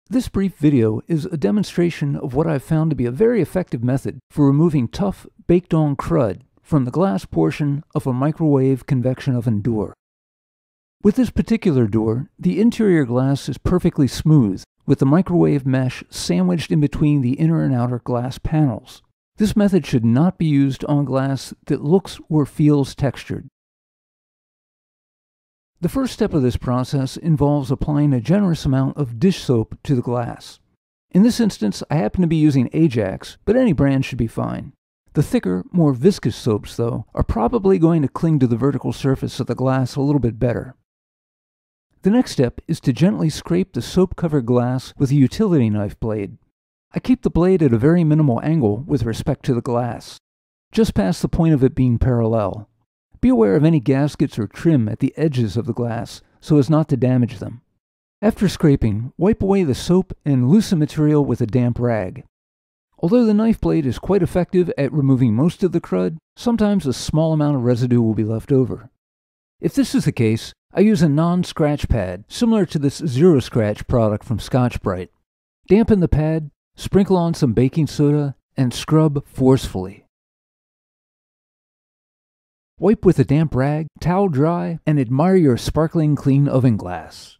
This brief video is a demonstration of what I've found to be a very effective method for removing tough, baked-on crud from the glass portion of a microwave convection oven door. With this particular door, the interior glass is perfectly smooth, with the microwave mesh sandwiched in between the inner and outer glass panels. This method should not be used on glass that looks or feels textured. The first step of this process involves applying a generous amount of dish soap to the glass. In this instance, I happen to be using Ajax, but any brand should be fine. The thicker, more viscous soaps, though, are probably going to cling to the vertical surface of the glass a little bit better. The next step is to gently scrape the soap-covered glass with a utility knife blade. I keep the blade at a very minimal angle with respect to the glass, just past the point of it being parallel. Be aware of any gaskets or trim at the edges of the glass so as not to damage them. After scraping, wipe away the soap and loosen material with a damp rag. Although the knife blade is quite effective at removing most of the crud, sometimes a small amount of residue will be left over. If this is the case, I use a non-scratch pad, similar to this Zero Scratch product from Scotch-Brite. Dampen the pad, sprinkle on some baking soda, and scrub forcefully. Wipe with a damp rag, towel dry, and admire your sparkling clean oven glass.